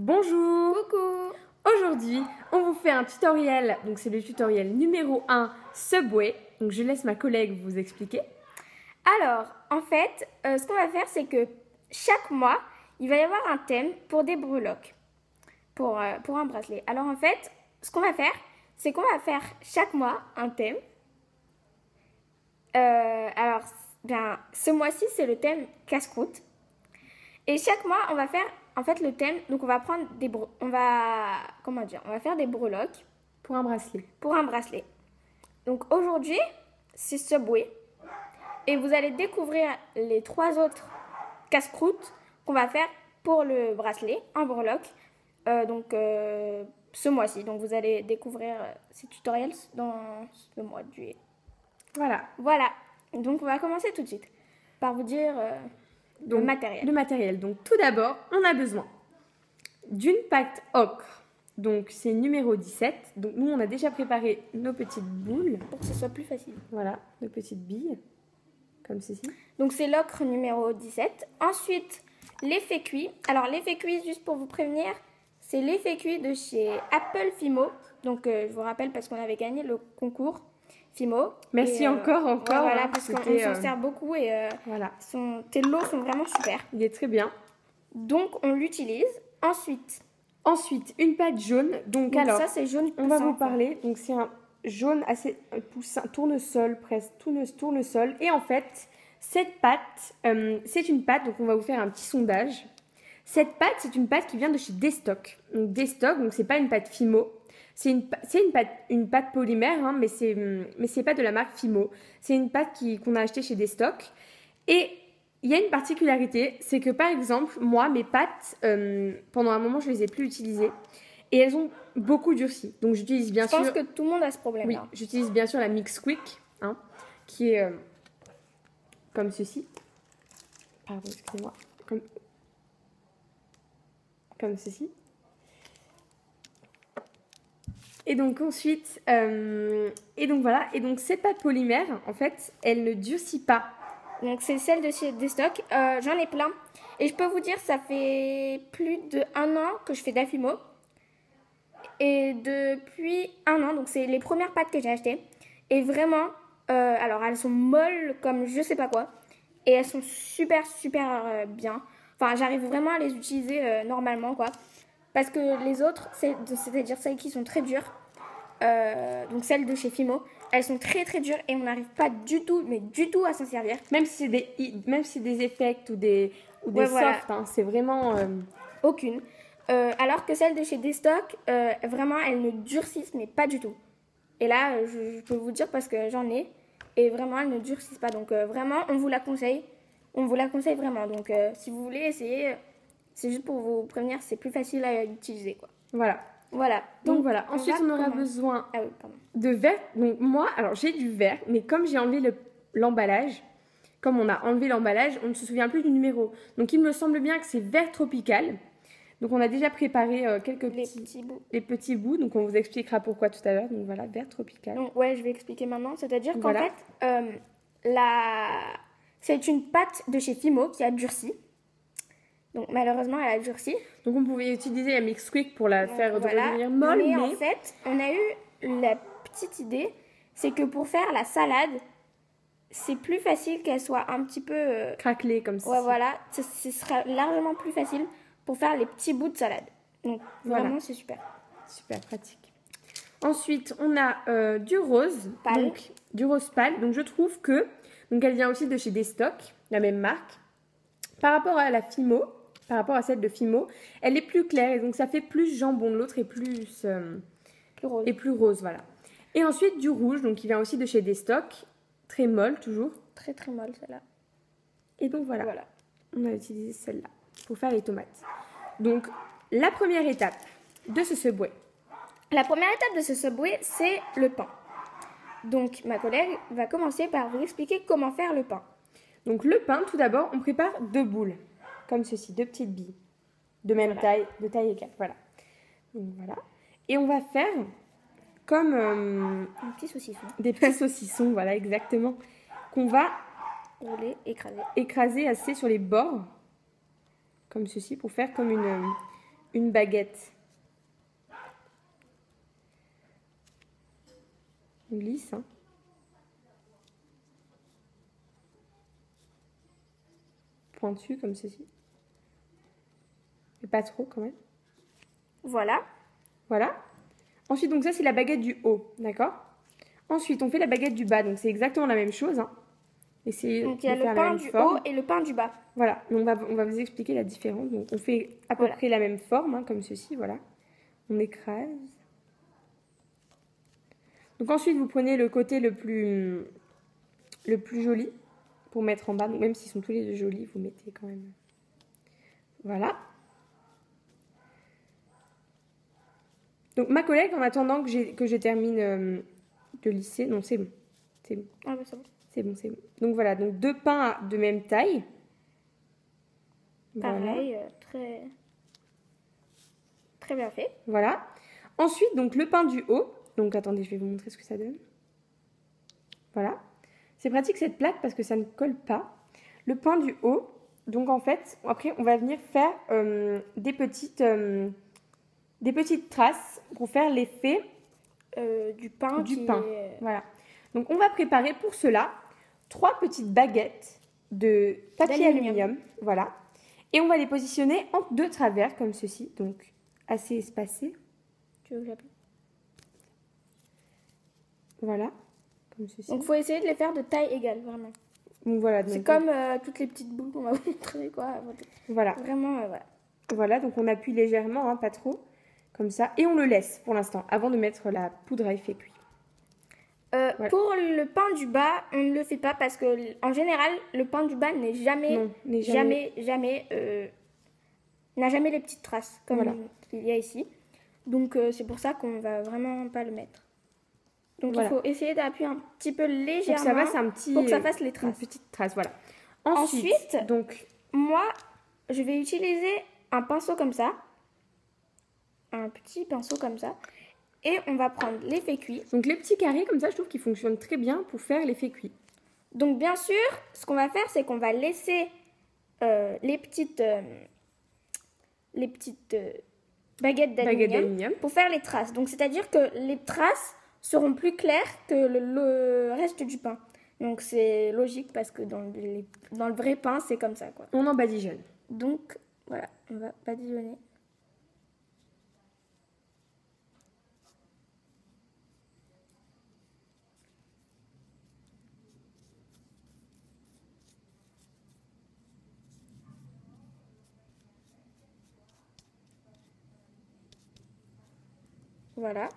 Bonjour. Coucou. Aujourd'hui, on vous fait un tutoriel. Donc c'est le tutoriel numéro 1 Subway. Donc je laisse ma collègue vous expliquer. Alors, en fait, ce qu'on va faire, c'est que chaque mois, il va y avoir un thème pour des breloques, pour un bracelet. Alors, en fait, ce qu'on va faire, c'est qu'on va faire chaque mois un thème. Alors, bien, ce mois-ci, c'est le thème casse-croûte. Et chaque mois, on va faire, en fait, le thème. Donc, on va prendre on va faire des breloques Pour un bracelet. pour un bracelet. Donc, aujourd'hui, c'est Subway. Et vous allez découvrir les 3 autres casse-croûtes qu'on va faire pour le bracelet en breloque. Ce mois-ci. Donc vous allez découvrir ces tutoriels dans le mois de juillet. Voilà. Donc on va commencer tout de suite par vous dire le matériel. Le matériel. Donc tout d'abord, on a besoin d'une pâte ocre. Donc c'est numéro 17. Donc nous, on a déjà préparé nos petites boules. Pour que ce soit plus facile. Voilà, nos petites billes. Comme ceci. Donc c'est l'ocre numéro 17. Ensuite, l'effet cuit. Alors l'effet cuit, juste pour vous prévenir, c'est l'effet cuit de chez Apple Fimo. Donc je vous rappelle parce qu'on avait gagné le concours Fimo. Merci encore. Voilà, parce qu'on s'en sert beaucoup et voilà. Tes lots sont vraiment super. Il est très bien. Donc on l'utilise. Ensuite, une pâte jaune. Donc alors, ça c'est jaune. On va vous parler. Donc c'est un jaune assez poussin, tournesol presque, tournesol. Et en fait, cette pâte, c'est une pâte. Donc on va vous faire un petit sondage. Cette pâte, c'est une pâte qui vient de chez Destock. Donc Destock, donc c'est pas une pâte Fimo. C'est une pâte polymère, hein, mais c'est pas de la marque Fimo. C'est une pâte qu'on a achetée chez Destock. Et il y a une particularité, c'est que par exemple, moi, mes pâtes, pendant un moment, je les ai plus utilisées. Et elles ont beaucoup durci. Donc j'utilise bien sûr... Je pense que tout le monde a ce problème-là. Oui, j'utilise bien sûr la Mix Quick, hein, qui est comme ceci. Pardon, excusez-moi. Comme ceci. Et donc ensuite, voilà. Et donc cette pâte polymère, en fait, elle ne durcit pas. Donc c'est celle de chez Destock. J'en ai plein. Et je peux vous dire, ça fait plus d'1 an que je fais d'Afimo. Et depuis 1 an, donc c'est les premières pâtes que j'ai achetées. Et vraiment, alors elles sont molles comme je sais pas quoi. Et elles sont super bien. Enfin, j'arrive vraiment à les utiliser normalement quoi. Parce que les autres, c'est-à-dire celles qui sont très dures, donc celles de chez Fimo, elles sont très dures et on n'arrive pas du tout à s'en servir. Même si c'est des effects ou des softs, hein, c'est vraiment... Aucune. Alors que celles de chez Destock, vraiment, elles ne durcissent, mais pas du tout. Et là, je peux vous dire parce que j'en ai, et vraiment, elles ne durcissent pas. Donc vraiment, on vous la conseille. On vous la conseille vraiment. Donc si vous voulez essayer, c'est juste pour vous prévenir, c'est plus facile à utiliser, quoi. Voilà. Donc voilà. Ensuite, on aura besoin de verre. Donc moi, alors j'ai du verre, mais comme j'ai enlevé l'emballage, comme on a enlevé l'emballage, on ne se souvient plus du numéro. Donc il me semble bien que c'est vert tropical. Donc on a déjà préparé les petits bouts. Donc on vous expliquera pourquoi tout à l'heure. Donc voilà, vert tropical. Donc, ouais, je vais expliquer maintenant. C'est-à-dire qu'en fait, c'est une pâte de chez Fimo qui a durci. Donc malheureusement, elle a durci. Donc on pouvait utiliser la Mix Quick pour la faire redevenir molle. Mais en fait, on a eu la petite idée, c'est que pour faire la salade, c'est plus facile qu'elle soit un petit peu... craquelée comme ça. Ouais, voilà. Ce sera largement plus facile pour faire les petits bouts de salade. Donc vraiment, c'est super. Super pratique. Ensuite, on a du rose. Pâle. Donc, du rose pâle. Donc je trouve que... Donc elle vient aussi de chez Destock, la même marque. Par rapport à la Fimo, par rapport à celle de Fimo, elle est plus claire et donc ça fait plus jambon. L'autre est plus rose. Et plus rose, voilà. Et ensuite du rouge, donc qui vient aussi de chez Destock, très molle toujours. Très molle celle-là. Et donc voilà. On a utilisé celle-là pour faire les tomates. Donc la première étape de ce Subway. La première étape de ce Subway, c'est le pain. Donc ma collègue va commencer par vous expliquer comment faire le pain. Donc le pain, tout d'abord, on prépare 2 boules, comme ceci, 2 petites billes, de même taille, de taille égale, voilà. Donc voilà. Et on va faire comme un petit saucisson. Des petits saucissons, voilà, exactement, qu'on va rouler, écraser assez sur les bords, comme ceci, pour faire comme une baguette. On glisse, hein. Pointu comme ceci. Mais pas trop quand même. Voilà. Voilà. Ensuite, donc ça, c'est la baguette du haut, d'accord? Ensuite, on fait la baguette du bas, donc c'est exactement la même chose, hein. Essayez Donc il y a de faire le la pain même du forme. haut et le pain du bas. Voilà, donc on va vous expliquer la différence. Donc on fait à peu Voilà. près la même forme, hein, comme ceci, voilà. On écrase. Donc ensuite, vous prenez le côté le plus joli pour mettre en bas. Donc même s'ils sont tous les deux jolis, vous mettez quand même. Voilà. Donc ma collègue, en attendant que je termine de lisser, non c'est bon, c'est bon, Ah bah ça va. c'est bon, c'est bon. Donc voilà, donc 2 pains de même taille. Pareil, très, très bien fait. Voilà. Ensuite, donc le pain du haut. Donc attendez, je vais vous montrer ce que ça donne. Voilà. C'est pratique cette plaque parce que ça ne colle pas. Le pain du haut. Donc en fait, après on va venir faire des petites traces pour faire l'effet Du pain du qui pain. est... Voilà. Donc on va préparer pour cela 3 petites baguettes de papier aluminium. Voilà. Et on va les positionner en 2 travers comme ceci. Donc assez espacés. Tu veux que j'appuie? Voilà. Comme ceci. Donc il faut essayer de les faire de taille égale, vraiment. Donc voilà. C'est Donc, comme toutes les petites boules qu'on va vous montrer, quoi. voilà. Vraiment, voilà. Voilà, donc on appuie légèrement, hein, pas trop. Comme ça. Et on le laisse pour l'instant, avant de mettre la poudre à effet cuit. Voilà. Pour le pain du bas, on ne le fait pas parce que en général, le pain du bas n'est jamais, Non, n'est n'a jamais les petites traces comme Voilà. il y a ici. Donc c'est pour ça qu'on va vraiment pas le mettre. Donc Voilà. il faut essayer d'appuyer un petit peu légèrement Pour que ça fasse un petit, pour que ça fasse les une traces. petite trace, voilà. Ensuite, donc moi, je vais utiliser un pinceau comme ça, un petit pinceau comme ça, et on va prendre l'effet cuit. Donc les petits carrés comme ça, je trouve qu'ils fonctionnent très bien pour faire l'effet cuit. Donc bien sûr, ce qu'on va faire, c'est qu'on va laisser les petites baguettes d'aluminium pour faire les traces. Donc c'est-à-dire que les traces seront plus claires que le reste du pain. Donc c'est logique parce que dans le vrai pain, c'est comme ça, quoi. On en badigeonne. Donc voilà, on va badigeonner. Voilà.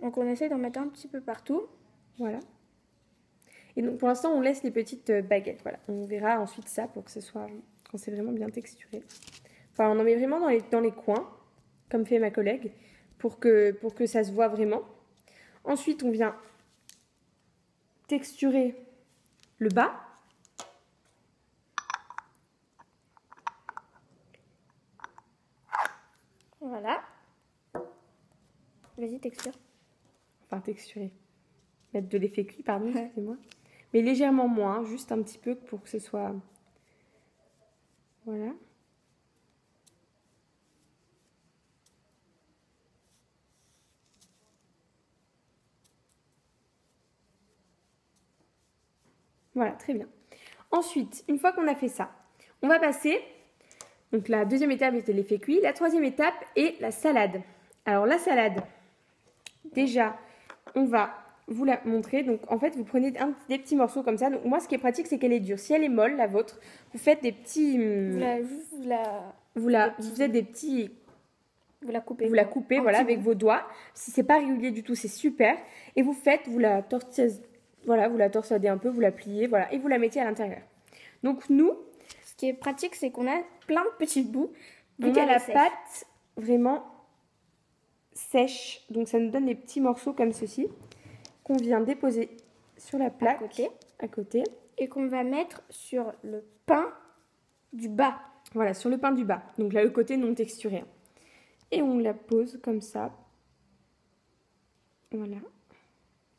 Donc on essaie d'en mettre un petit peu partout. Voilà. Et donc pour l'instant, on laisse les petites baguettes. Voilà. On verra ensuite ça pour que ce soit, quand c'est vraiment bien texturé. Enfin, on en met vraiment dans les coins, comme fait ma collègue, pour que ça se voit vraiment. Ensuite, on vient texturer le bas. Voilà. Vas-y, texture. Enfin, texturer. Mettre de l'effet cuit, pardon, excusez-moi. Mais légèrement moins, juste un petit peu pour que ce soit... Voilà. Voilà, très bien. Ensuite, une fois qu'on a fait ça, on va passer... Donc la deuxième étape était l'effet cuit. La troisième étape est la salade. Alors la salade, déjà, on va vous la montrer. Donc en fait, vous prenez des petits morceaux comme ça. Donc moi, ce qui est pratique, c'est qu'elle est dure. Si elle est molle, la vôtre, vous faites des petits... Vous faites des petits... Vous la coupez. Vous la coupez, voilà, avec vos doigts. Si c'est pas régulier du tout, c'est super. Et vous la torsadez, voilà, vous la torsadez un peu, vous la pliez, voilà, et vous la mettez à l'intérieur. Donc nous, ce qui est pratique, c'est qu'on a plein de petits bouts. On a la pâte vraiment sèche. Donc ça nous donne des petits morceaux comme ceci qu'on vient déposer sur la plaque à côté. Et qu'on va mettre sur le pain du bas. Voilà, sur le pain du bas. Donc là, le côté non texturé. Et on la pose comme ça. Voilà.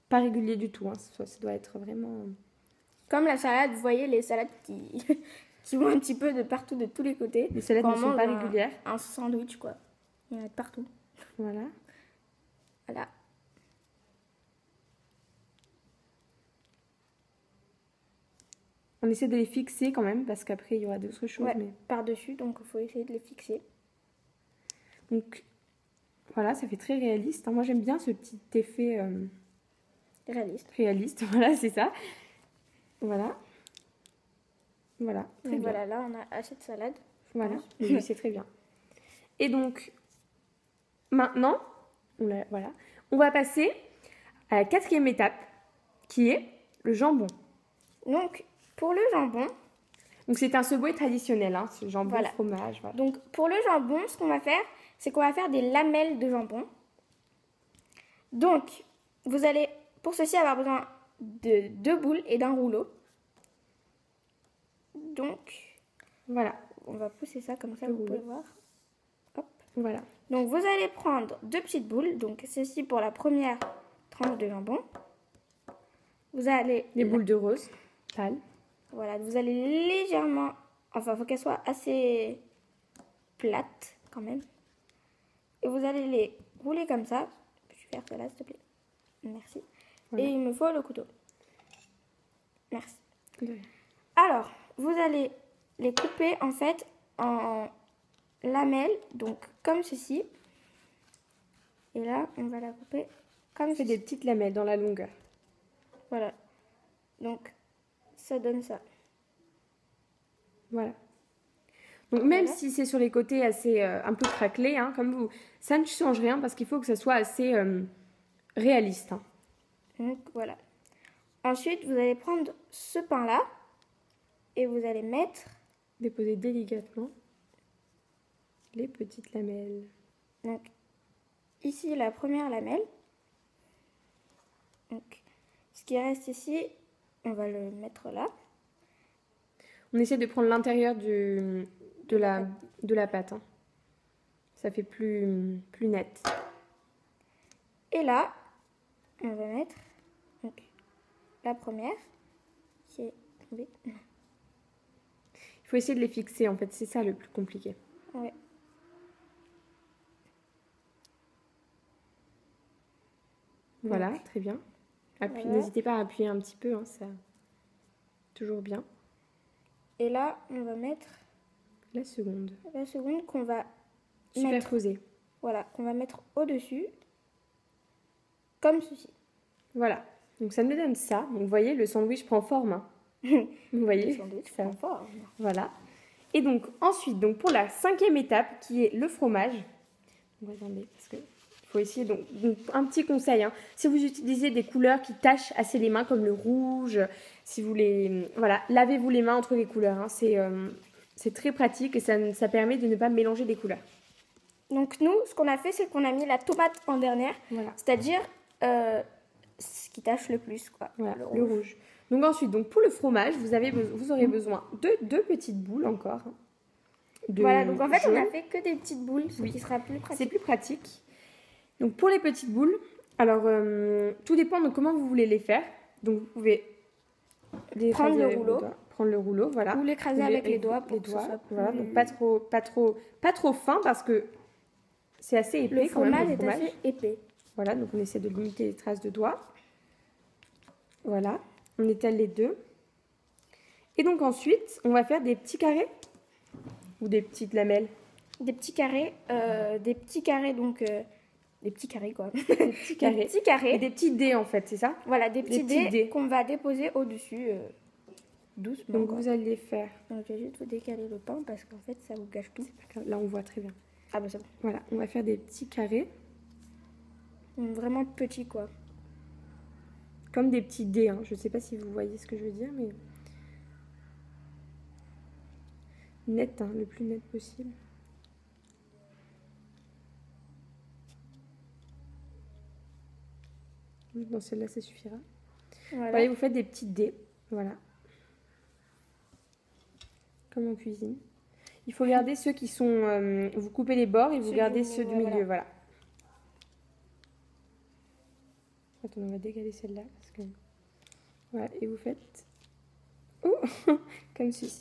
Pas régulier du tout. Hein. Ça doit être vraiment... Comme la salade, vous voyez les salades qui vont un petit peu de partout, de tous les côtés. Les salades Quand ne on sont mange pas régulières. un sandwich, quoi. Il y en a de partout. Voilà. Voilà. On essaie de les fixer quand même parce qu'après il y aura d'autres choses. Ouais, Mais... par-dessus, donc il faut essayer de les fixer. Donc voilà, ça fait très réaliste. Moi j'aime bien ce petit effet Réaliste. réaliste. Voilà, c'est ça. Voilà. Voilà, très Donc bien. voilà, là on a assez de salade. Voilà, oui, c'est très bien. Et donc, maintenant, voilà, on va passer à la 4e étape, qui est le jambon. Donc, pour le jambon, Donc, c'est un Subway traditionnel, hein, ce jambon, Voilà. fromage. Voilà. donc pour le jambon, ce qu'on va faire, c'est qu'on va faire des lamelles de jambon. Donc, vous allez pour ceci avoir besoin de 2 boules et d'un rouleau. Donc, Voilà, on va pousser ça comme ça, Le vous pouvez rouleau. voir. Hop. voilà. Donc, vous allez prendre 2 petites boules. Donc, ceci pour la première tranche de jambon. Vous allez... Les boules de rose, pâle. Voilà, vous allez légèrement... Enfin, il faut qu'elles soient assez plates quand même. Et vous allez les rouler comme ça. Je vais faire cela, s'il te plaît. Merci. Voilà. Et il me faut le couteau. Merci. De rien. Alors, vous allez les couper en fait en lamelles, donc comme ceci. Et là, on va la couper comme On fait ceci. des petites lamelles dans la longueur. Voilà. Donc, ça donne ça. Voilà. Donc même Voilà. si c'est sur les côtés assez un peu craquelé, hein, comme vous, ça ne change rien parce qu'il faut que ça soit assez réaliste. Hein. Donc, voilà. Ensuite, vous allez prendre ce pain-là et vous allez mettre... Déposer délicatement les petites lamelles. Donc, ici, la première lamelle. Donc, ce qui reste ici, on va le mettre là. On essaie de prendre l'intérieur de la pâte. Hein. Ça fait plus net. Et là, on va mettre donc, la première qui est tombée. Il faut essayer de les fixer, en fait. C'est ça le plus compliqué. Ouais. Voilà, Donc, très bien. voilà. N'hésitez pas à appuyer un petit peu. Hein, ça... Toujours bien. Et là, on va mettre La seconde. la seconde qu'on va mettre, Superposer. voilà, qu'on va mettre au-dessus, comme ceci. Voilà. Donc ça nous donne ça. Donc vous voyez, le sandwich prend forme. Hein. Vous voyez Le sandwich ça. prend forme. Voilà. Et donc ensuite, donc pour la 5e étape, qui est le fromage. Donc, attendez, parce que il faut essayer. Donc un petit conseil. Hein. Si vous utilisez des couleurs qui tachent assez les mains, comme le rouge, si vous les, voilà, lavez-vous les mains entre les couleurs. Hein. C'est très pratique et ça permet de ne pas mélanger des couleurs. Donc nous, ce qu'on a fait, c'est qu'on a mis la tomate en dernière, Voilà. c'est-à-dire ce qui tâche le plus, quoi. Voilà, le rouge. Donc ensuite, donc pour le fromage, vous aurez besoin de 2 petites boules encore. Hein, Voilà, donc en fait, jaune. on a fait que des petites boules, ce Oui. qui sera plus pratique. C'est plus pratique. Donc pour les petites boules, alors tout dépend de comment vous voulez les faire. Donc vous pouvez les Prendre écraser le avec vos rouleau. doigts. Prendre le rouleau, voilà. Ou l'écraser avec les doigts pour les que ce doigts, soit voilà. plus- Donc pas trop fin parce que c'est assez épais Le quand même, fromage le est fromage. assez épais. Voilà, donc on essaie de limiter les traces de doigts. Voilà, on étale les deux. Et donc ensuite, on va faire des petits carrés ou des petites lamelles. Des petits carrés, donc des petits carrés quoi. Des petits carrés. Des petits carrés. Et des petits dés en fait, c'est ça? Voilà, des petits petits dés dés. qu'on va déposer au-dessus doucement. Donc quoi. vous allez faire. Donc je vais juste vous décaler le pain parce qu'en fait ça vous gâche tout. Là on voit très bien. Ah bah c'est bon. Voilà, on va faire des petits carrés. Vraiment petits quoi. Comme des petits dés. Hein. Je ne sais pas si vous voyez ce que je veux dire, mais net, hein, le plus net possible. Dans celle-là, ça suffira. Voilà. Voyez, vous faites des petits dés. Voilà. Comme en cuisine. Il faut garder ceux qui sont... vous coupez les bords et vous Ceux gardez du ceux du milieu, milieu. Voilà. Attends, on va décaler celle-là. Parce que... Voilà, et vous faites... Oh comme ceci.